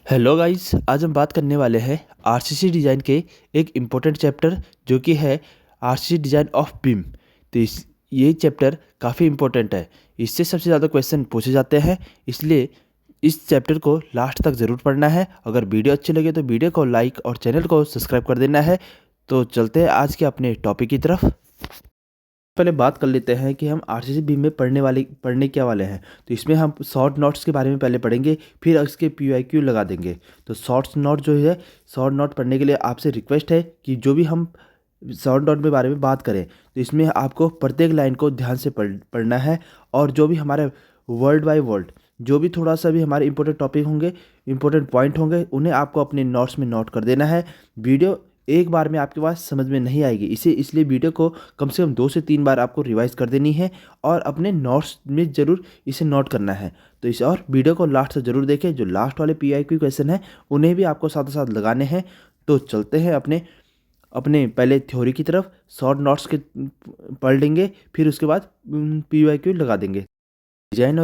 Hello guys, आज हम बात करने वाले हैं आरसीसी डिज़ाइन के एक इम्पोर्टेंट चैप्टर जो कि है आरसीसी डिज़ाइन ऑफ बीम। तो इस ये चैप्टर काफ़ी इम्पोर्टेंट है। इससे सबसे ज़्यादा क्वेश्चन पूछे जाते हैं, इसलिए इस चैप्टर को लास्ट तक ज़रूर पढ़ना है। अगर वीडियो अच्छी लगे तो वीडियो को लाइक और चैनल को सब्सक्राइब कर देना है। तो चलते हैं आज के अपने टॉपिक की तरफ। पहले बात कर लेते हैं कि हम आरसीसी बीम में पढ़ने क्या वाले हैं। तो इसमें हम शॉर्ट नोट्स के बारे में पहले पढ़ेंगे, फिर उसके पीवाईक्यू लगा देंगे। तो शॉर्ट नोट जो है, शॉर्ट नोट पढ़ने के लिए आपसे रिक्वेस्ट है कि जो भी हम शॉर्ट नोट के बारे में बात करें तो इसमें आपको प्रत्येक लाइन को ध्यान से पढ़ना है। और जो भी हमारे वर्ड बाय वर्ड जो भी थोड़ा सा भी हमारे इंपॉर्टेंट टॉपिक होंगे, इंपॉर्टेंट पॉइंट होंगे, उन्हें आपको अपने नोट्स में नोट कर देना है। वीडियो एक बार में आपके पास समझ में नहीं आएगी, इसलिए वीडियो को कम से कम 2 से 3 बार आपको रिवाइज कर देनी है और अपने नोट्स में ज़रूर इसे नोट करना है। तो इसे और वीडियो को लास्ट तक ज़रूर देखें। जो लास्ट वाले पीआईक्यू क्वेश्चन हैं उन्हें भी आपको साथ साथ लगाने हैं। तो चलते हैं अपने अपने पहले थ्योरी की तरफ। शॉर्ट नोट्स के पढ़ लेंगे, फिर उसके बाद पीवाईक्यू लगा देंगे। डिजाइन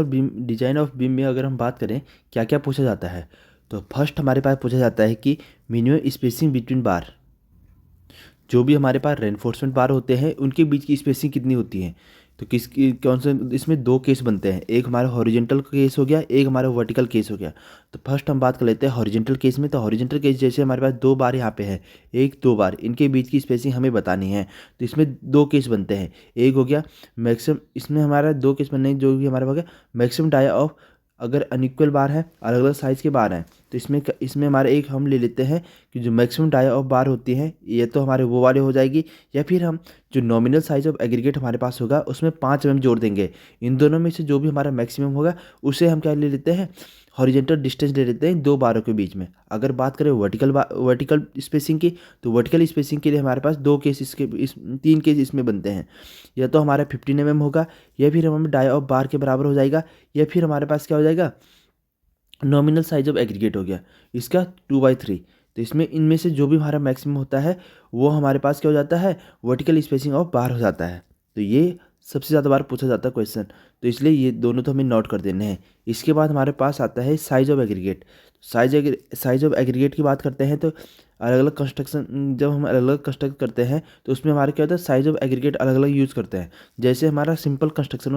ऑफ बीम में अगर हम बात करें क्या क्या पूछा जाता है, तो फर्स्ट हमारे पास पूछा जाता है कि मिनिमम स्पेसिंग बिटवीन बार। जो भी हमारे पास रेनफोर्समेंट बार होते हैं उनके बीच की स्पेसिंग कितनी होती है। तो किसकी कौन से इसमें 2 केस बनते हैं, एक हमारा हॉरिजेंटल केस हो गया, एक हमारा वर्टिकल केस हो गया। तो फर्स्ट हम बात कर लेते हैं हॉरिजेंटल केस में। तो हॉरिजेंटल केस जैसे हमारे पास 2 बार यहाँ पे है, 1 2 बार, इनके बीच की स्पेसिंग हमें बतानी है। तो इसमें 2 केस बनते हैं। एक हो गया मैक्सिमम, इसमें हमारा 2 केस बनने जो भी हमारा हो गया मैक्सिमम डाया ऑफ। अगर अनइक्वल बार है, अलग अलग साइज़ के बार हैं, तो इसमें हमारे एक हम ले लेते हैं कि जो मैक्सिमम डाया ऑफ बार होती हैं ये तो हमारे वो वाले हो जाएगी, या फिर हम जो नॉमिनल साइज ऑफ एग्रीगेट हमारे पास होगा उसमें 5 mm जोड़ देंगे। इन दोनों में से जो भी हमारा मैक्सिमम होगा उसे हम क्या ले लेते हैं, हॉरिजेंटल डिस्टेंस ले लेते हैं 2 बारों के बीच में। अगर बात करें वर्टिकल स्पेसिंग की, तो वर्टिकल स्पेसिंग के लिए हमारे पास 2 केस 3 केस इसमें बनते हैं। या तो हमारा 15 mm होगा, या फिर हमें डाया ऑफ बार के बराबर हो जाएगा, या फिर हमारे पास क्या हो जाएगा, नॉमिनल साइज ऑफ एग्रीगेट हो गया इसका 2/3। तो इसमें इनमें से जो भी हमारा मैक्सिमम होता है वो हमारे पास क्या हो जाता है, वर्टिकल स्पेसिंग ऑफ बार हो जाता है। तो ये सबसे ज़्यादा बार पूछा जाता है क्वेश्चन, तो इसलिए ये दोनों तो हमें नोट कर देने हैं। इसके बाद हमारे पास आता है size of aggregate. Size of aggregate की बात करते हैं तो अलग अलग कंस्ट्रक्शन, जब हम अलग अलग कंस्ट्रक्ट करते हैं तो उसमें हमारे क्या होता है, साइज ऑफ एग्रीगेट अलग अलग यूज़ करते हैं। जैसे हमारा सिंपल कंस्ट्रक्शन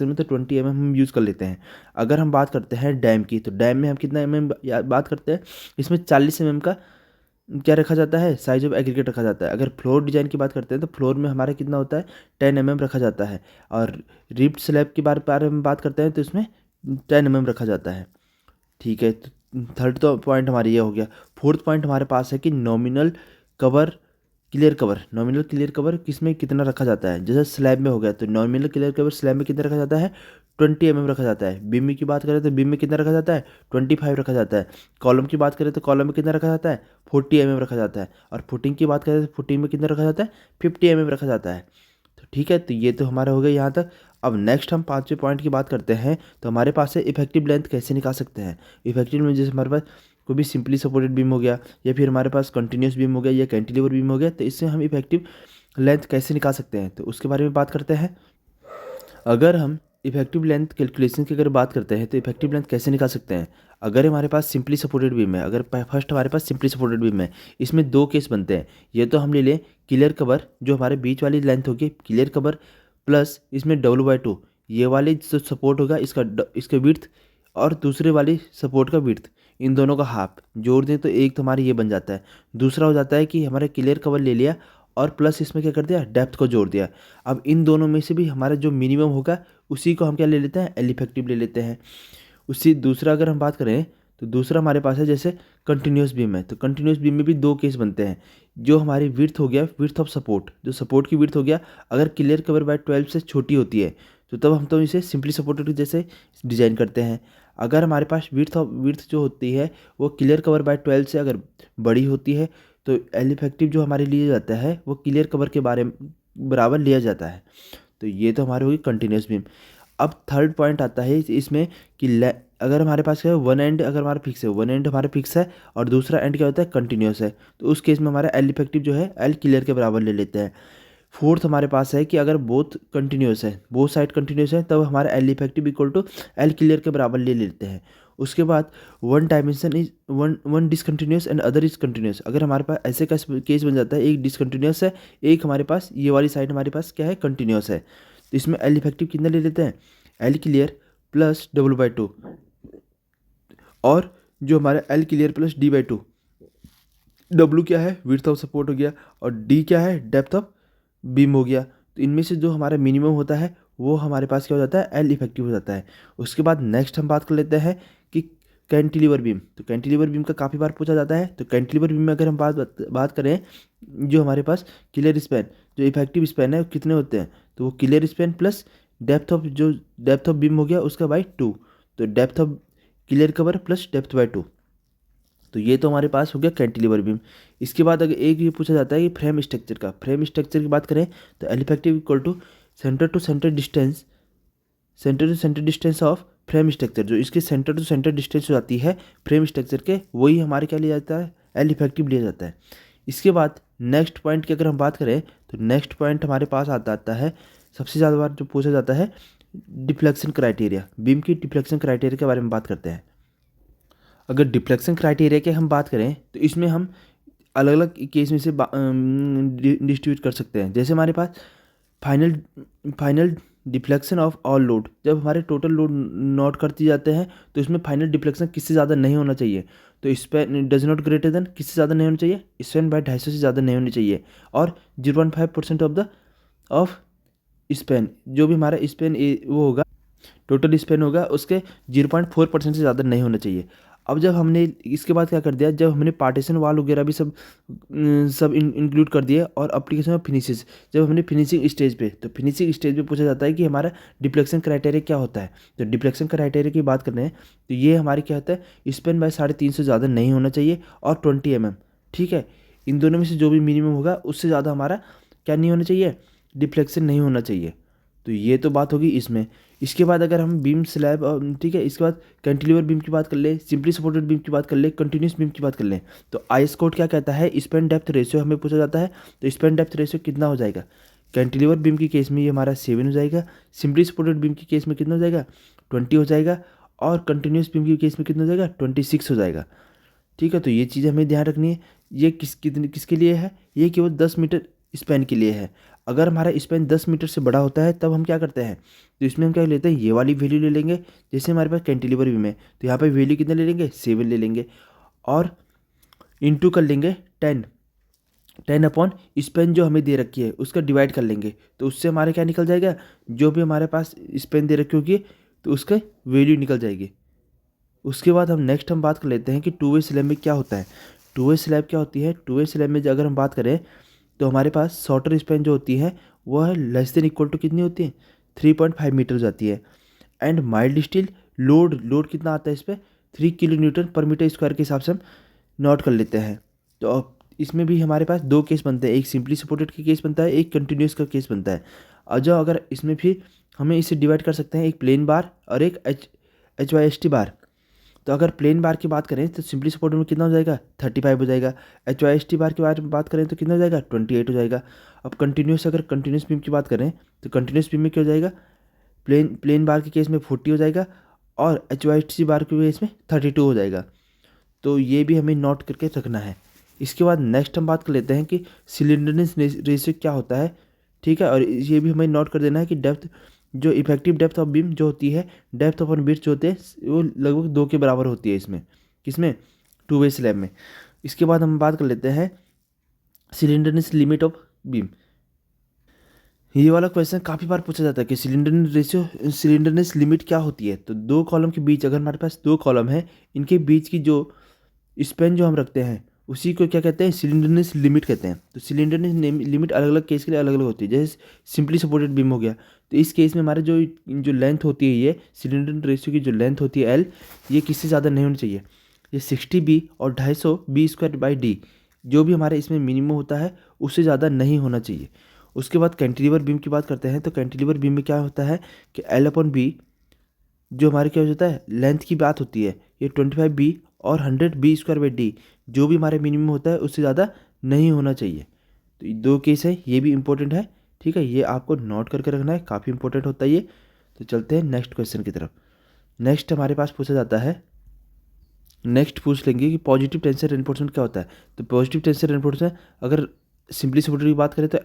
में तो 20 mm हम यूज़ कर लेते हैं। अगर हम बात करते हैं डैम की, तो डैम में हम कितना बात करते हैं, इसमें 40 mm का क्या रखा जाता है, साइज ऑफ एग्रीगेट रखा जाता है। अगर फ्लोर डिजाइन की बात करते हैं तो फ्लोर में हमारा कितना होता है, 10 mm रखा जाता है। और रिप्ड स्लैब की बारे में बात करते हैं तो इसमें 10 mm रखा जाता है। ठीक है, तो थर्ड तो पॉइंट हमारी ये हो गया। फोर्थ पॉइंट हमारे पास है कि नॉमिनल क्लियर कवर किस में कितना रखा जाता है। जैसे स्लैब में हो गया तो नॉमिनल क्लियर कवर स्लैब में कितना रखा जाता है, 20 mm रखा जाता है। बीम की बात करें तो बीम में कितना रखा जाता है, 25 रखा जाता है। कॉलम की बात करें तो कॉलम में कितना रखा जाता है, 40 mm रखा जाता है। और फुटिंग की बात करें तो फुटिंग में कितना रखा जाता है, 50 mm रखा जाता है। तो ठीक है, तो ये तो हमारा हो गया यहाँ तक। अब नेक्स्ट हम 5वें पॉइंट की बात करते हैं। तो हमारे पास है इफेक्टिव लेंथ कैसे निकाल सकते हैं। इफेक्टिव लेंथ जैसे हमारे पास कोई भी सिंपली सपोर्टेड बीम हो गया, या फिर हमारे पास कंटिन्यूस बीम हो गया, या कैंटिलीवर बीम हो गया, तो इससे हम इफेक्टिव लेंथ कैसे निकाल सकते हैं, तो उसके बारे में बात करते हैं। अगर हम इफेक्टिव लेंथ कैलकुलेशन की अगर बात करते हैं तो इफेक्टिव लेंथ कैसे निकाल सकते हैं। अगर हमारे पास सिंपली सपोर्टेड बीम है, अगर फर्स्ट हमारे पास सिंपली सपोर्टेड बीम है, इसमें 2 केस बनते हैं। ये तो हम ले लें क्लियर कवर, जो हमारे बीच वाली लेंथ होगी क्लियर कवर, प्लस इसमें W/2 ये वाली जो सपोर्ट होगा इसका विड्थ, और दूसरे वाली सपोर्ट का विड्थ, इन दोनों का हाफ जोड़ दें तो एक तो हमारे ये बन जाता है। दूसरा हो जाता है कि हमारे क्लियर कवर ले लिया और प्लस इसमें क्या कर दिया, डेप्थ को जोड़ दिया। अब इन दोनों में से भी हमारा जो मिनिमम होगा उसी को हम क्या ले लेते हैं, एल इफेक्टिव ले लेते हैं। उसी दूसरा अगर हम बात करें तो दूसरा हमारे पास है जैसे कंटिन्यूस बीम है। तो कंटिन्यूस बीम में भी 2 केस बनते हैं। जो हमारी विड्थ हो गया, विड्थ ऑफ सपोर्ट, जो सपोर्ट की विड्थ हो गया, अगर क्लियर कवर बाय 12 से छोटी होती है तो तब हम तो इसे सिंपली सपोर्टेड जैसे डिजाइन करते हैं। अगर हमारे पास विड्थ जो होती है वो क्लियर कवर बाय 12 से अगर बड़ी होती है तो एल इफेक्टिव जो हमारे लिए जाता है वो क्लियर कवर के बराबर लिया जाता है। तो ये तो हमारी होगी कंटिन्यूस बीम। अब थर्ड पॉइंट आता है इसमें कि अगर हमारे पास क्या है, वन एंड अगर हमारा फिक्स है, वन एंड हमारा फिक्स है और दूसरा एंड क्या होता है, कंटिन्यूस है, तो उस केस में हमारा एल इफेक्टिव जो है एल क्लियर के बराबर ले लेते हैं। फोर्थ हमारे पास है कि अगर बोथ साइड कंटिन्यूस है तब हमारा L effective equal to L clear के बराबर ले लेते हैं। उसके बाद one dimension is one discontinuous and other is continuous. अगर हमारे पास ऐसे का केस बन जाता है, एक डिसकंटिन्यूस है, एक हमारे पास ये वाली साइड हमारे पास क्या है, कंटिन्यूस है, तो इसमें एल इफेक्टिव कितना ले लेते हैं, एल क्लियर प्लस W/2, और जो हमारा L clear plus D/2, W क्या है, विड्थ ऑफ सपोर्ट हो गया, और D क्या है, डेप्थ ऑफ बीम हो गया। तो इनमें से जो हमारा मिनिमम होता है वो हमारे पास क्या हो जाता है, एल इफेक्टिव हो जाता है। उसके बाद नेक्स्ट हम बात कर लेते हैं कि कैंटिलीवर बीम। तो कैंटिलीवर बीम का काफ़ी बार पूछा जाता है। तो कैंटिलीवर बीम में अगर हम बात करें, जो हमारे पास क्लियर स्पैन, जो इफेक्टिव स्पैन है वो कितने होते हैं, तो वो clear span plus depth of beam हो गया उसका बाई 2, तो depth of clear cover plus डेप्थ/2। तो ये तो हमारे पास हो गया कैंटिलीवर बीम। इसके बाद अगर एक ये पूछा जाता है कि फ्रेम स्ट्रक्चर का, फ्रेम स्ट्रक्चर की बात करें तो L effective equal to centre to centre distance of frame structure. जो इसके सेंटर टू सेंटर डिस्टेंस हो जाती है फ्रेम स्ट्रक्चर के, वही हमारे क्या लिया जाता है, एल इफेक्टिव लिया जाता है। इसके बाद नेक्स्ट पॉइंट की अगर हम बात करें तो नेक्स्ट पॉइंट हमारे पास आता है सबसे ज़्यादा बार जो पूछा जाता है, डिफ्लेक्शन क्राइटेरिया। बीम की डिफ्लेक्शन क्राइटेरिया के बारे में बात करते हैं। अगर डिफ्लेक्शन क्राइटेरिया की हम बात करें तो इसमें हम अलग अलग केस में से डिस्ट्रीब्यूट कर सकते हैं। जैसे हमारे पास final deflection of all load, जब हमारे टोटल लोड नोट करते जाते हैं तो इसमें फाइनल डिफ्लेक्शन किससे ज़्यादा नहीं होना चाहिए, तो span does not greater than किससे ज़्यादा नहीं होना चाहिए, स्पैन बाय 250 से ज़्यादा नहीं होनी चाहिए, और 0.5% ऑफ स्पैन, जो भी हमारा स्पैन वो होगा, टोटल स्पैन होगा उसके 0.4% से ज़्यादा नहीं होना चाहिए। अब जब हमने इसके बाद क्या कर दिया, जब हमने पार्टीशन वाल वगैरह भी सब इंक्लूड कर दिए, और एप्लीकेशन ऑफ फिनिशेस, जब हमने फिनिशिंग स्टेज पे, तो फिनिशिंग स्टेज पे पूछा जाता है कि हमारा डिफ्लेक्शन क्राइटेरिया क्या होता है। तो डिफ्लेक्शन क्राइटेरिया की बात कर रहे हैं तो ये हमारे क्या होता है, स्पैन बाय 3.5 से ज़्यादा नहीं होना चाहिए, और 20 mm, ठीक है। इन दोनों में से जो भी मिनिमम होगा उससे ज़्यादा हमारा क्या नहीं होना चाहिए, डिफ्लेक्शन नहीं होना चाहिए। तो ये तो बात होगी इसमें। इसके बाद अगर हम बीम स्लैब, ठीक है, इसके बाद कैंटिलीवर बीम की बात कर ले, सिंपली सपोर्टेड बीम की बात कर ले, कंटिन्यूस बीम की बात कर ले, तो IS कोड क्या कहता है, स्पैन डेप्थ रेशियो हमें पूछा जाता है। तो स्पैन डेप्थ रेशियो कितना हो जाएगा, कैंटिलीवर बीम की केस में ये हमारा 7 हो जाएगा, सिंपली सपोर्टेड बीम की केस में कितना हो जाएगा, 20 हो जाएगा, और कंटिन्यूस बीम की केस में कितना हो जाएगा, 26 हो जाएगा, ठीक है। तो ये चीज़ हमें ध्यान रखनी है। ये किसके लिए है, ये केवल 10 मीटर स्पैन के लिए है। अगर हमारा स्पैन 10 मीटर से बड़ा होता है तब हम क्या करते हैं, तो इसमें हम क्या लेते हैं, ये वाली वैल्यू ले लेंगे। जैसे हमारे पास कैंटिलीवर बीम है तो यहाँ पे वैल्यू कितना ले लेंगे, 7 ले लेंगे, और इंटू कर लेंगे 10 अपॉन स्पैन जो हमें दे रखी है उसका डिवाइड कर लेंगे, तो उससे हमारे क्या निकल जाएगा, जो भी हमारे पास स्पैन दे रखी होगी तो उसका वैल्यू निकल जाएगी। उसके बाद नेक्स्ट हम बात कर लेते हैं कि टू वे स्लैब में क्या होता है। टू वे स्लैब क्या होती है, टू वे स्लैब में अगर हम बात करें तो हमारे पास शॉर्टर स्पैन जो होती है वह लेस देन इक्वल टू कितनी होती है, 3.5 मीटर हो जाती है। एंड माइल्ड स्टील लोड कितना आता है इस पर, 3 किलो न्यूटन पर मीटर स्क्वायर के हिसाब से हम नोट कर लेते हैं। तो अब इसमें भी हमारे पास 2 केस बनते हैं, एक सिंपली सपोर्टेड का केस बनता है, एक कंटिन्यूस का केस बनता है। और जो अगर इसमें फिर हमें इसे डिवाइड कर सकते हैं, एक प्लेन बार और एक HYST बार। तो अगर प्लेन बार की बात करें तो सिंपली सपोर्टेड में कितना हो जाएगा, 35 हो जाएगा। HYST बार के बारे में बात करें तो कितना हो जाएगा, 28 हो जाएगा। अब अगर कंटिन्यूस बीम की बात करें तो कंटिन्यूस बीम में क्या हो जाएगा, प्लेन बार के केस में 40 हो जाएगा, और HYST बार के केस में 32 हो जाएगा। तो ये भी हमें नोट करके रखना है। इसके बाद नेक्स्ट हम बात कर लेते हैं कि सिलेंडरनेस रेशियो क्या होता है, ठीक है। और ये भी हमें नोट कर देना है कि डेप्थ, जो इफेक्टिव डेप्थ ऑफ बीम जो होती है, डेप्थ ऑफ बिट्स जो होते हैं वो लगभग 2 के बराबर होती है इसमें, किसमें, टू वे स्लैब में। इसके बाद हम बात कर लेते हैं सिलेंडरनेस लिमिट ऑफ बीम। ये वाला क्वेश्चन काफ़ी बार पूछा जाता है कि सिलेंडरनेस लिमिट क्या होती है। तो 2 कॉलम के बीच, अगर हमारे पास 2 कॉलम है, इनके बीच की जो स्पैन जो हम रखते हैं उसी को क्या कहते हैं, सिलेंडरनेस लिमिट कहते हैं। तो सिलेंडरनेस लिमिट अलग अलग केस के लिए अलग अलग होती है। जैसे सिंपली सपोर्टेड बीम हो गया, तो इस केस में हमारे जो लेंथ होती है, ये सिलेंडर रेशियो की जो लेंथ होती है L, ये किससे ज़्यादा नहीं होनी चाहिए, ये 60B और 250 B²/D, जो भी हमारे इसमें मिनिमम होता है उससे ज़्यादा नहीं होना चाहिए। उसके बाद कैंटिलीवर बीम की बात करते हैं। तो कैंटिलीवर बीम में क्या होता है कि L/B, जो हमारे क्या हो जाता है, लेंथ की बात होती है, ये 25B और 100B²/D, जो भी हमारे मिनिमम होता है उससे ज़्यादा नहीं होना चाहिए। तो ये 2 केस है, ये भी इंपॉर्टेंट है, ठीक है, ये आपको नोट करके रखना है, काफ़ी इंपॉर्टेंट होता है ये। तो चलते हैं नेक्स्ट क्वेश्चन की तरफ। नेक्स्ट हमारे पास पूछा जाता है नेक्स्ट पूछ लेंगे कि पॉजिटिव टेंशन रेनफोर्समेंट क्या होता है। तो पॉजिटिव टेंशन रेनफोर्समेंट अगर सिंपली सपोर्टेड की बात करें तो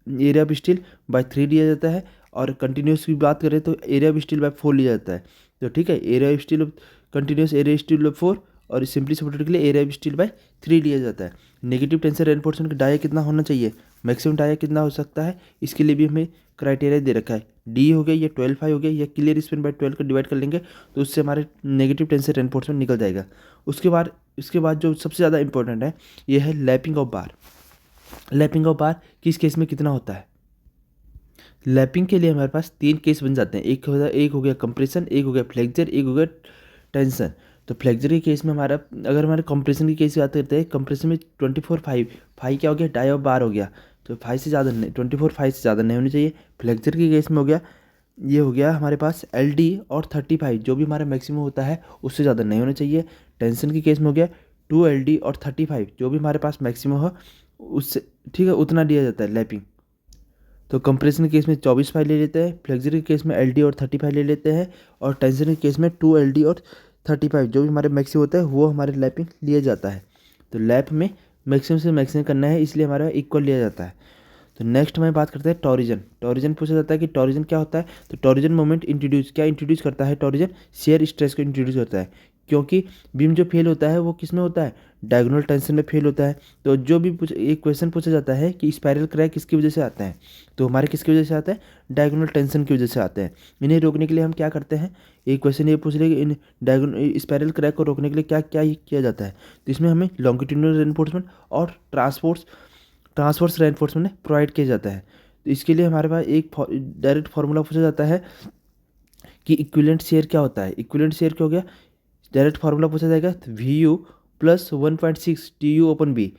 एरिया ऑफ स्टील बाय 3 लिया जाता है, और कंटिन्यूस की बात करें तो एरिया ऑफ स्टील बाय 4 लिया जाता है। तो ठीक है, area of steel continuous area steel by 4 और सिंपली सपोर्टेड के लिए एरिया ऑफ स्टील बाय 3 लिया जाता है। नेगेटिव टेंशन रेनफोर्समेंट का डाया कितना होना चाहिए, मैक्सिमम डाया कितना हो सकता है, इसके लिए भी हमें क्राइटेरिया दे रखा है। डी हो गया या 12 हो गया या क्लियर स्पेन बाय 12 का डिवाइड कर लेंगे तो उससे हमारे नेगेटिव टेंशन रेनफोर्समेंट निकल जाएगा। उसके बाद जो सबसे ज़्यादा इंपॉर्टेंट है ये है lapping of bar. Lapping of बार किस केस में कितना होता है। लैपिंग के लिए हमारे पास 3 केस बन जाते हैं, एक हो गया कंप्रेशन, एक हो गया फ्लेक्चर, एक हो गया टेंशन। तो फ्लेक्चर के केस में अगर हमारे कंप्रेशन की केस की बात करते हैं, कंप्रेशन में 24/5 क्या हो गया, डाई ऑफ बार हो गया। तो 5 से ज़्यादा नहीं, 24/5 से ज़्यादा नहीं होनी चाहिए। फ्लेक्चर के केस में हो गया, ये हो गया हमारे पास LD और 35 जो भी हमारा मैक्सिमम होता है उससे ज़्यादा नहीं होना चाहिए। टेंशन के केस में हो गया 2LD और 35 जो भी हमारे पास मैक्सिमम हो उससे, ठीक है, उतना दिया जाता है लैपिंग। तो कंप्रेशन के केस में 24/5 ले लेते हैं, फ्लेक्चर के केस में LD और 35 ले लेते हैं, और टेंशन के केस में 2LD और 35 जो भी हमारे मैक्सिमम होता है वो हमारे लैपिंग लिया जाता है। तो लैप में मैक्सिमम से मैक्सिमम करना है, इसलिए हमारा इक्वल लिया जाता है। तो नेक्स्ट में बात करते हैं टॉरिजन। टॉरिजन पूछा जाता है कि टॉरिजन क्या होता है। तो टॉरिजन मोमेंट इंट्रोड्यूस करता है, टॉरिजन शेयर स्ट्रेस को इंट्रोड्यूस करता है, क्योंकि बीम जो फेल होता है वो किस में होता है, डायगोनल टेंशन में फेल होता है। तो जो भी एक क्वेश्चन पूछा जाता है कि स्पाइरल क्रैक किसकी वजह से आता है, तो हमारे किसकी वजह से आता है, डायगोनल टेंशन की वजह से आते हैं। इन्हें रोकने के लिए हम क्या करते हैं, एक क्वेश्चन ये पूछ रहे कि इन डायगोनल स्पाइरल क्रैक को रोकने के लिए क्या क्या किया जाता है। तो इसमें हमें लॉन्गिट्यूडिनल रेनफोर्समेंट और ट्रांसवर्स रेनफोर्समेंट प्रोवाइड किया जाता है। तो इसके लिए हमारे पास एक डायरेक्ट फार्मूला पूछा जाता है कि इक्विवेलेंट शेयर क्या होता है। इक्विवेलेंट शेयर क्या हो गया, डायरेक्ट फार्मूला पूछा जाएगा तो VU + 1.6 TU अपन बी।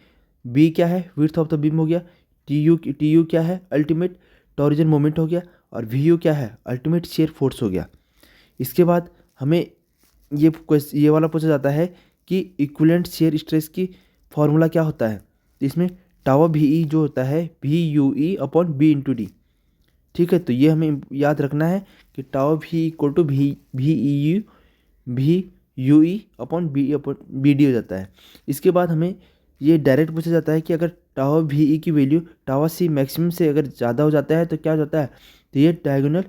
बी क्या है, विड्थ ऑफ द बीम हो गया। TU क्या है, अल्टीमेट टॉरिजन मोमेंट हो गया। और VU क्या है, अल्टीमेट शेयर फोर्स हो गया। इसके बाद हमें ये वाला पूछा जाता है कि इक्विवेलेंट शेयर स्ट्रेस की फार्मूला क्या होता है। तो इसमें टावा VE जो होता है VUE/B/D। ठीक है, तो ये हमें याद रखना है कि टावा VE = VUE/BD हो जाता है। इसके बाद हमें ये डायरेक्ट पूछा जाता है कि अगर टावा VE की वैल्यू टावा C मैक्सिमम से अगर ज़्यादा हो जाता है तो क्या हो जाता है, तो ये डायगोनल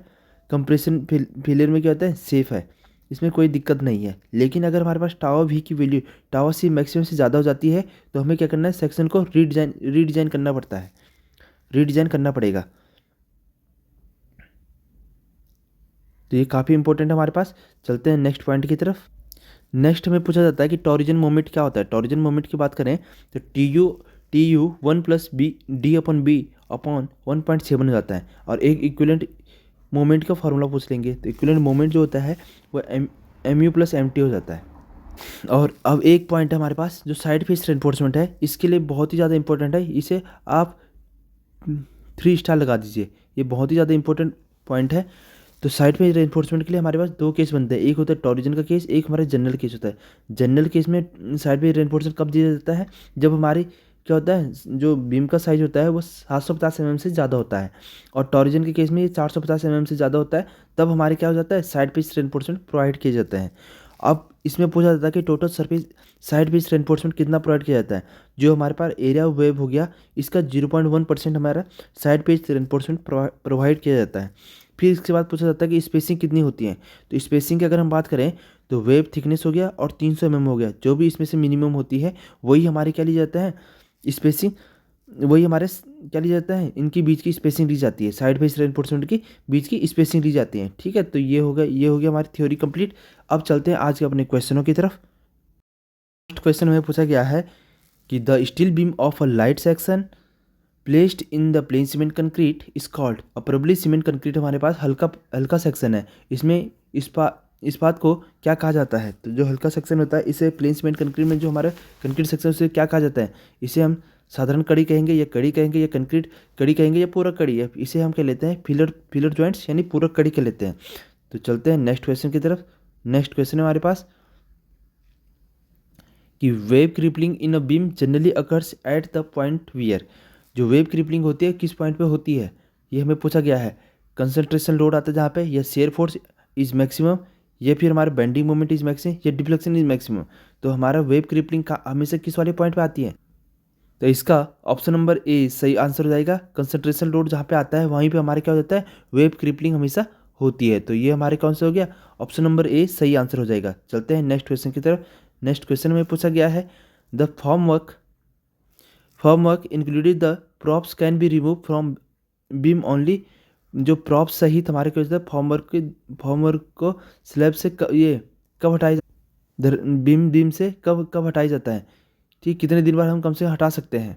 कंप्रेशन फेलियर में क्या होता है, सेफ है, इसमें कोई दिक्कत नहीं है। लेकिन अगर हमारे पास टावा V की वैल्यू टावा C मैक्सिमम से ज़्यादा हो जाती है तो हमें क्या करना है, सेक्शन को रीडिज़ाइन करना पड़ता है, रीडिज़ाइन करना पड़ेगा। तो ये काफ़ी इंपॉर्टेंट है हमारे पास। चलते हैं नेक्स्ट पॉइंट की तरफ। नेक्स्ट हमें पूछा जाता है कि टॉरिजन मोमेंट क्या होता है। टॉरिजन मोमेंट की बात करें तो TU 1 + D/1.7 हो जाता है। और एक इक्विवेलेंट मोमेंट का फार्मूला पूछ लेंगे तो इक्विवेलेंट मोमेंट जो होता है वो MU + MT हो जाता है। और अब एक पॉइंट है हमारे पास जो साइड फेस रेनफोर्समेंट है, इसके लिए बहुत ही ज़्यादा इंपॉर्टेंट है, इसे आप 3 स्टार लगा दीजिए, ये बहुत ही ज़्यादा इंपॉर्टेंट पॉइंट है। तो साइड फेस रेनफोर्समेंट के लिए हमारे पास 2 केस बनते हैं, एक होता है टॉरिजन का केस, एक हमारा जनरल केस होता है। जनरल केस में साइड फेस रेनफोर्समेंट कब दिया जाता है, जब हमारी क्या होता है, जो बीम का साइज होता है वो 750 mm से ज़्यादा होता है, और टॉरिजन के केस में ये 450 mm से ज़्यादा होता है, तब हमारे क्या हो जाता है, साइड फेस रेनफोर्समेंट प्रोवाइड किए जाते हैं। अब इसमें पूछा जाता है कि total surface side face reinforcement कितना प्रोवाइड किया जाता है। जो हमारे पास एरिया वेव हो गया, इसका 0.1% हमारा साइड फेस रेनफोर्समेंट प्रोवाइड किया जाता है। फिर इसके बाद पूछा जाता है कि स्पेसिंग कितनी होती है। तो स्पेसिंग की अगर हम बात करें तो वेव थिकनेस हो गया और 300 mm हो गया, जो भी इसमें से मिनिमम होती है वही हमारे क्या ली जाता है, स्पेसिंग, वही हमारे क्या ली जाता है, इनकी बीच की स्पेसिंग ली जाती है, साइड फेस रेनफोर्समेंट की बीच की स्पेसिंग ली जाती है। ठीक है, तो ये हो गया हमारी थ्योरी कंप्लीट। अब चलते हैं आज के अपने क्वेश्चनों की तरफ। फर्स्ट क्वेश्चन में पूछा गया है कि the steel beam of a light section placed in the plane cement concrete is called. अब प्रोबेबली सीमेंट कंक्रीट हमारे पास हल्का सेक्शन है, इसमें इस्पात को क्या कहा जाता है। तो जो हल्का सेक्शन होता है इसे प्लेन सीमेंट कंक्रीट में जो हमारा कंक्रीट सेक्शन उसे क्या कहा जाता है, इसे हम साधारण कड़ी कहेंगे या कड़ी कहेंगे या कंक्रीट कड़ी कहेंगे या पूरक कड़ी है, इसे हम क्या लेते हैं, फिलर जॉइंट्स यानी पूरक कड़ी के लेते हैं। तो चलते हैं नेक्स्ट क्वेश्चन की तरफ। नेक्स्ट क्वेश्चन है हमारे पास कि wave crippling in a beam generally occurs at the point wear. जो वेव क्रिपलिंग होती है किस पॉइंट पे होती है, ये हमें पूछा गया है। कंसंट्रेशन लोड आता है जहाँ पे, या शेयर फोर्स इज मैक्सिमम, या फिर हमारा बेंडिंग मोमेंट इज मैक्सिमम या डिफ्लेक्शन इज मैक्सिमम, तो हमारा वेव क्रिपलिंग का हमेशा किस वाले पॉइंट पे आती है? तो इसका ऑप्शन नंबर ए सही आंसर हो जाएगा। कंसंट्रेशन लोड जहाँ पे आता है वहीं पे हमारे क्या हो जाता है, वेव क्रिपलिंग हमेशा होती है। तो ये हमारे कौन सा हो गया, ऑप्शन नंबर ए सही आंसर हो जाएगा। चलते हैं नेक्स्ट क्वेश्चन की तरफ। नेक्स्ट क्वेश्चन में पूछा गया है the formwork included the props can be remove from beam only. जो प्रॉप्स सहित हमारे क्या होता है, फॉर्मवर्क को स्लैब से ये कब हटाया बीम से कब कब हटाया जाता है, ठीक, कितने दिन बाद हम कम से हटा सकते हैं।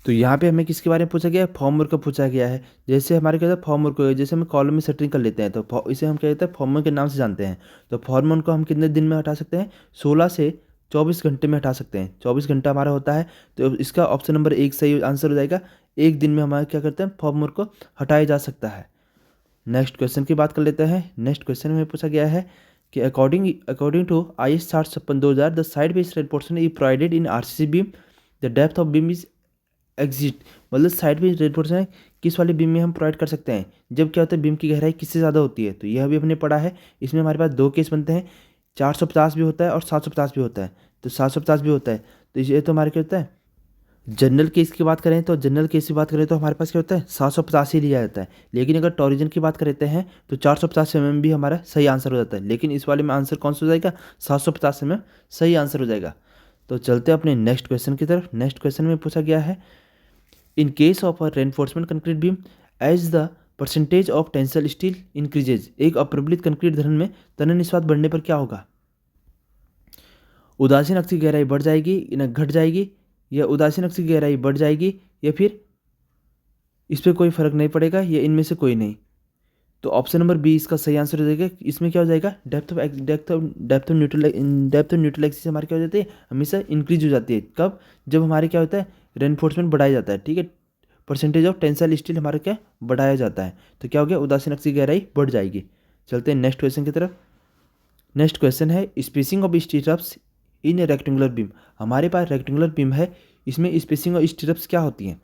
तो यहाँ पे हमें किसके बारे में पूछा गया है, फॉर्मवर्क का पूछा गया है। जैसे हमारे क्या होता है फॉर्मवर्क को, जैसे हम कॉलम में सेटरिंग कर लेते हैं तो इसे हम क्या कहते हैं, फॉर्मवर्क के नाम से जानते हैं। तो फॉर्मवर्क को हम कितने दिन में हटा सकते हैं, 16 से 24 घंटे में हटा सकते हैं। 24 घंटा हमारा होता है, तो इसका ऑप्शन नंबर एक सही आंसर हो जाएगा। एक दिन में हमारा क्या करते हैं, फॉर्मवर्क को हटाया जा सकता है। नेक्स्ट क्वेश्चन की बात कर लेते हैं। नेक्स्ट क्वेश्चन में पूछा गया है कि according to IS 6056/2000 the side base reinforcement is provided in RCC beam, the depth of beam is exit. मतलब साइड बेस रेनफोर्समेंट किस वाले बीम में हम प्रोवाइड कर सकते हैं, जब क्या होता है बीम की गहराई किससे ज़्यादा होती है। तो यह भी हमने पढ़ा है। इसमें हमारे पास दो केस बनते हैं, 450 भी होता है और 750 भी होता है। तो 750 भी होता है, तो ये तो हमारे क्या होता है, जनरल केस की बात करें तो जनरल केस की बात करें तो हमारे पास क्या होता है, 750 ही लिया जाता है। लेकिन अगर टॉरिजन की बात करते हैं तो 450 mm भी हमारा सही आंसर हो जाता है। लेकिन इस वाले में आंसर कौन सा हो जाएगा, 750 mm सही आंसर हो जाएगा। तो चलते हैं अपने नेक्स्ट क्वेश्चन की तरफ। नेक्स्ट क्वेश्चन में पूछा गया है in case of a reinforcement concrete beam as the percentage of tensile steel increases. एक अप्रबलित कंक्रीट धरन में तनन निस्पात बढ़ने पर क्या होगा, उदासीन अक्ष की गहराई बढ़ जाएगी या घट जाएगी, या उदासीन अक्ष की गहराई बढ़ जाएगी, या फिर इस पर कोई फर्क नहीं पड़ेगा, या इनमें से कोई नहीं। तो ऑप्शन नंबर बी इसका सही आंसर हो जाएगा। इसमें क्या हो जाएगा, डेप्थ ऑफ न्यूट्रल एक्सिस हमारे क्या हो जाती है, हमेशा इंक्रीज हो जाती है। कब, जब हमारे क्या होता है, रेनफोर्समेंट बढ़ाया जाता है, ठीक है, परसेंटेज ऑफ टेंसाइल स्टील हमारा क्या बढ़ाया जाता है। तो क्या हो गया, उदासीन अक्ष की गहराई बढ़ जाएगी। चलते हैं नेक्स्ट क्वेश्चन की तरफ। नेक्स्ट क्वेश्चन है spacing of स्टीरअप्स in A rectangular beam. हमारे पास रेक्टेंगुलर बीम है, इसमें स्पेसिंग ऑफ स्टीरअप्स क्या होती हैं,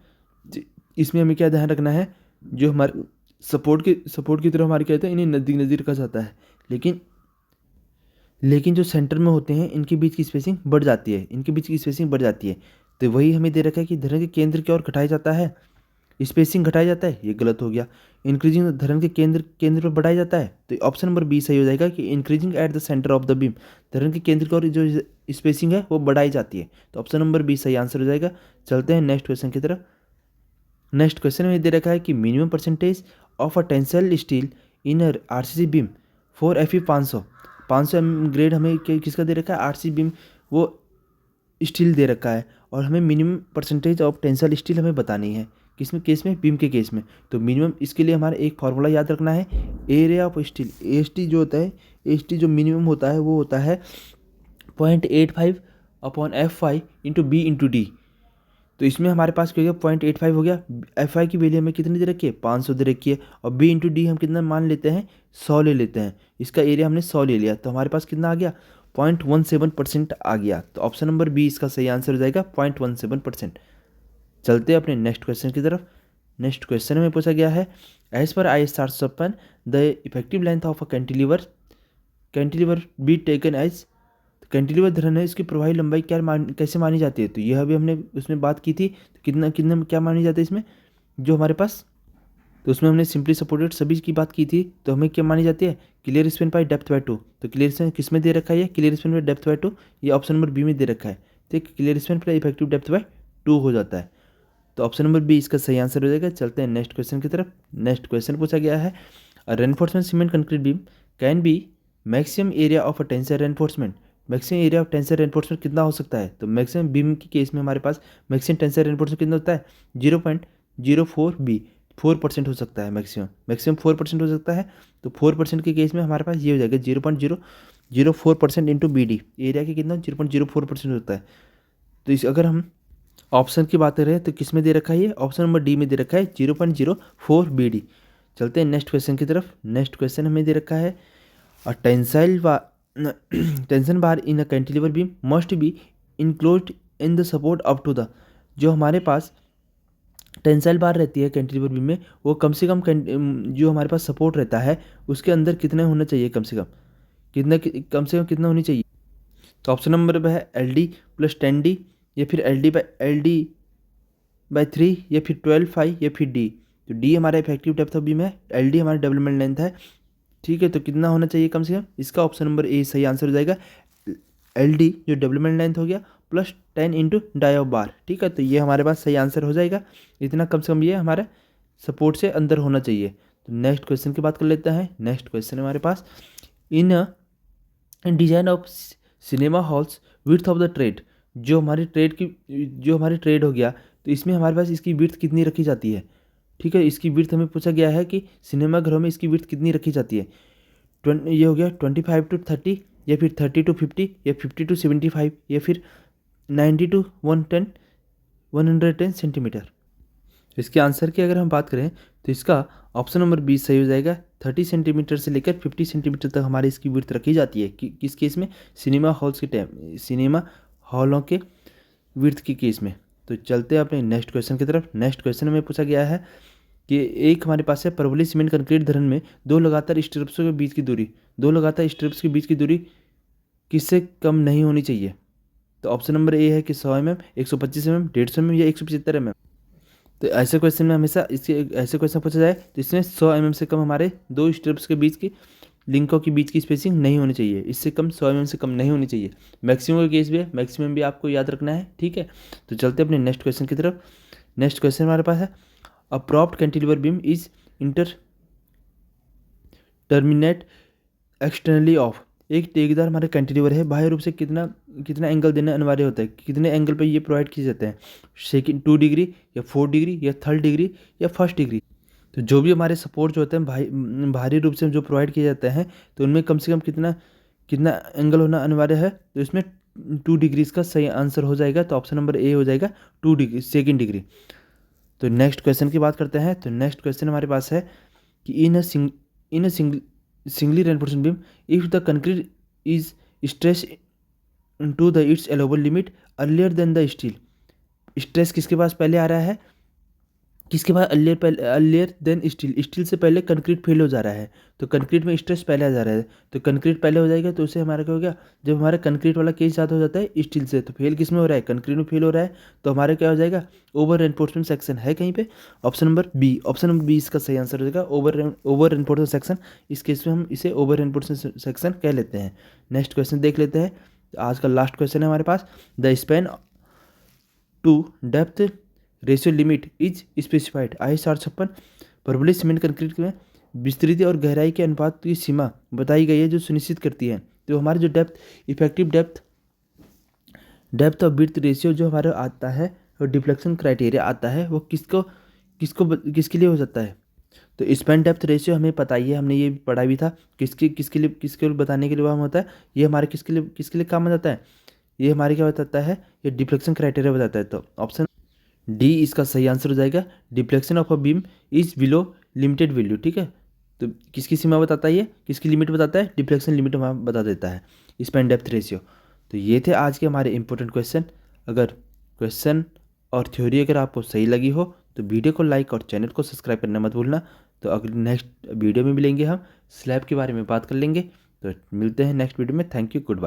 इसमें हमें क्या ध्यान रखना है, जो हमारे सपोर्ट की तरफ हमारे क्या होता है, इन्हें नज़दीक रखा जाता है। लेकिन जो सेंटर में होते हैं इनके बीच की स्पेसिंग बढ़ जाती है, इनके बीच की स्पेसिंग बढ़ जाती है। तो वही हमें दे रखा है कि धरन के केंद्र की ओर घटाया जाता है, स्पेसिंग घटाया जाता है, ये गलत हो गया। इंक्रीजिंग धरन के केंद्र पर बढ़ाया जाता है, तो ऑप्शन नंबर बी सही हो जाएगा कि increasing at the centre of the beam. धरन के केंद्र की ओर जो स्पेसिंग है वो बढ़ाई जाती है। तो ऑप्शन नंबर बी सही आंसर हो जाएगा। चलते हैं नेक्स्ट क्वेश्चन की तरफ। नेक्स्ट क्वेश्चन में दे रखा है कि minimum percentage of a tensile steel in RCC beam for Fe 500 grade हमें किसका दे रखा है, RCC बीम वो स्टील दे रखा है, और हमें minimum percentage of tensile steel हमें बतानी है, किस में केस में, बीम के केस में। तो मिनिमम इसके लिए हमारा एक फार्मूला याद रखना है, एरिया ऑफ स्टील, AST जो होता है, AST जो मिनिमम होता है वो होता है 0.85/F5 into B into D। तो इसमें हमारे पास क्या हो गया, 0.85 हो गया। Fi की वैल्यू हमें कितनी दे रखी है, 500 दे रखी है, और B इंटू डी हम कितना मान लेते हैं, 100 ले लेते हैं। इसका एरिया हमने 100 ले लिया, तो हमारे पास कितना आ गया, 0.17% आ गया। तो ऑप्शन नंबर बी इसका सही आंसर हो जाएगा, 0.17%। चलते हैं अपने नेक्स्ट क्वेश्चन की तरफ। नेक्स्ट क्वेश्चन में पूछा गया है एज पर IS 756 the effective length of a cantilever be taken as. Cantilever धरन है, इसकी प्रभावी लंबाई कैसे मानी जाती है। तो यह भी हमने उसमें बात की थी, तो कितना क्या मानी जाती है इसमें, जो हमारे पास, तो उसमें हमने सिंपली सपोर्टेड सभी की बात की थी। तो हमें क्या मानी जाती है, clear Spain by depth by 2। तो क्लियर स्पेन किस में दे रखा है, clear Spain by depth by 2, ये ऑप्शन नंबर बी में दे रखा है। तो क्लियर स्पेन पर इफेक्टिव डेप्थ बाई 2 हो जाता है। तो ऑप्शन नंबर बी इसका सही आंसर हो जाएगा। चलते हैं नेक्स्ट क्वेश्चन की तरफ। नेक्स्ट क्वेश्चन पूछा गया है reinforcement cement concrete beam can be maximum area of a tensile reinforcement. Maximum area of tensile reinforcement कितना हो सकता है। तो मैक्सिमम बीम के केस में हमारे पास मैक्सिमम टेंसाइल रेनफोर्समेंट कितना होता है, 0.04 4% हो सकता है। मैक्सिमम 4% हो सकता है। तो 4% के केस में हमारे पास ये हो जाएगा 0.004% इंटू BD। एरिया के कितना 0.04% होता है। तो इस अगर हम ऑप्शन की बात करें तो किस में दे रखा है, ये ऑप्शन नंबर डी में दे रखा है 0.04 BD। चलते हैं नेक्स्ट क्वेश्चन की तरफ। नेक्स्ट क्वेश्चन हमें दे रखा है tension bar in a cantilever beam must be enclosed in the support up to the. जो हमारे पास टेंसाइल बार रहती है कैंटिलीवर बीम में, वो कम से कम जो हमारे पास सपोर्ट रहता है उसके अंदर कितने होना चाहिए, कम से कम कम से कम कितना होनी चाहिए। तो ऑप्शन नंबर पे है LD प्लस 10D, या फिर LD/3, या फिर 12/5, या फिर D। तो D हमारा इफेक्टिव डेप्थ ऑफ बीम है, LD हमारा डेवलपमेंट लेंथ है। ठीक है, तो कितना होना चाहिए कम से कम, इसका ऑप्शन नंबर ए सही आंसर हो जाएगा। LD जो डेवलपमेंट लेंथ हो गया plus 10 into dia of bar. ठीक है, तो ये हमारे पास सही आंसर हो जाएगा। इतना कम से कम ये हमारे सपोर्ट से अंदर होना चाहिए। तो नेक्स्ट क्वेश्चन की बात कर लेते हैं। नेक्स्ट क्वेश्चन है हमारे पास, in design of cinema halls width of the tread. जो हमारी ट्रेड हो गया, तो इसमें हमारे पास इसकी विड्थ कितनी रखी जाती है। ठीक है, इसकी विड्थ हमें पूछा गया है कि सिनेमा घरों में इसकी विड्थ कितनी रखी जाती है। ये हो गया 25 to 30, या फिर 30 to 50, या 50 to 75, या फिर 90 to 110 सेंटीमीटर। इसके आंसर की अगर हम बात करें तो इसका ऑप्शन नंबर 20 सही हो जाएगा। 30 सेंटीमीटर से लेकर 50 सेंटीमीटर तक हमारी इसकी विड्थ रखी जाती है। किस केस में, सिनेमा हॉलों के विड्थ की केस में। तो चलते हैं अपने नेक्स्ट क्वेश्चन की तरफ। नेक्स्ट क्वेश्चन में पूछा गया है कि एक हमारे पास है परवली सीमेंट कंक्रीट धरन में दो लगातार स्ट्रिप्स के बीच की दूरी किससे कम नहीं होनी चाहिए। तो ऑप्शन नंबर ए है कि 100 mm, 125 mm, 150 mm, या 175 mm। तो ऐसे क्वेश्चन में हमेशा ऐसे क्वेश्चन पूछा जाए तो इसमें 100 mm से कम हमारे दो स्ट्रिप्स के बीच की लिंकों के बीच की स्पेसिंग नहीं होनी चाहिए। इससे कम 100 mm से कम नहीं होनी चाहिए। मैक्सिमम का केस भी है, मैक्सिमम भी आपको याद रखना है। ठीक है, तो चलते अपने नेक्स्ट क्वेश्चन की तरफ। नेक्स्ट क्वेश्चन हमारे पास है, a propped cantilever beam is terminate externally of. एक टेकदार हमारे कैंटिलीवर है, बाह्य रूप से कितना एंगल देना अनिवार्य होता है। कितने एंगल पे ये प्रोवाइड किए जाते हैं, सेकंड 2 डिग्री, या 4 डिग्री, या 3rd डिग्री, या 1st डिग्री। तो जो भी हमारे सपोर्ट जो होते हैं बाहरी रूप से जो प्रोवाइड किए जाते हैं, तो उनमें कम से कम कितना एंगल होना अनिवार्य है। तो इसमें 2 डिग्रीज का सही आंसर हो जाएगा। तो ऑप्शन नंबर ए हो जाएगा 2 डिग्री, 2nd डिग्री। तो नेक्स्ट क्वेश्चन की बात करते हैं। तो नेक्स्ट क्वेश्चन हमारे पास है कि in a singly reinforcement beam if the concrete is stress to the its allowable limit earlier than the steel. Stress किसके पास पहले आ रहा है, किसके पास अर्लियर देन स्टील से पहले कंक्रीट फेल हो जा रहा है। तो कंक्रीट में स्ट्रेस पहले आ जा रहा है, तो कंक्रीट पहले हो जाएगा। तो उससे हमारा क्या हो गया, जब हमारा कंक्रीट वाला केस ज़्यादा हो जाता है स्टील से, तो फेल किस में हो रहा है, कंक्रीट में फेल हो रहा है। तो हमारा क्या हो जाएगा, ओवर रेनफोर्समेंट सेक्शन है कहीं पे। ऑप्शन नंबर बी इसका सही आंसर हो जाएगा, ओवर रेनफोर्समेंट सेक्शन। इस केस में हम इसे ओवर रेनफोर्समेंट सेक्शन कह लेते हैं। नेक्स्ट क्वेश्चन देख लेते हैं। आज का लास्ट क्वेश्चन है हमारे पास, the span to depth ratio limit is specified. IS 856 परवली सीमेंट कंक्रीट में विस्तृति और गहराई के अनुपात की सीमा बताई गई है जो सुनिश्चित करती है। तो हमारी जो effective depth of width ratio जो हमारा आता है, और डिफ्लेक्शन क्राइटेरिया आता है, वो किसके लिए हो जाता है। तो स्पैन डेप्थ रेशियो हमें पता ही है, हमने ये पढ़ा भी था। किसके लिए बताने के लिए वह होता है, ये हमारे किसके लिए काम आ जाता है, ये हमारे क्या बताता है, ये डिफ्लेक्शन क्राइटेरिया बताता है। तो ऑप्शन डी इसका सही आंसर हो जाएगा। Deflection of a beam is below limited value. ठीक है, तो किसकी सीमा बताता है, ये किसकी लिमिट बताता है, डिफ्लेक्शन लिमिट हमें बता देता है स्पैन डेप्थ रेशियो। तो ये थे आज के हमारे इंपॉर्टेंट क्वेश्चन। अगर क्वेश्चन और थ्योरी अगर आपको सही लगी हो तो वीडियो को लाइक और चैनल को सब्सक्राइब करना मत भूलना। तो अगले नेक्स्ट वीडियो में मिलेंगे, हम स्लैब के बारे में बात कर लेंगे। तो मिलते हैं नेक्स्ट वीडियो में। Thank you, good bye.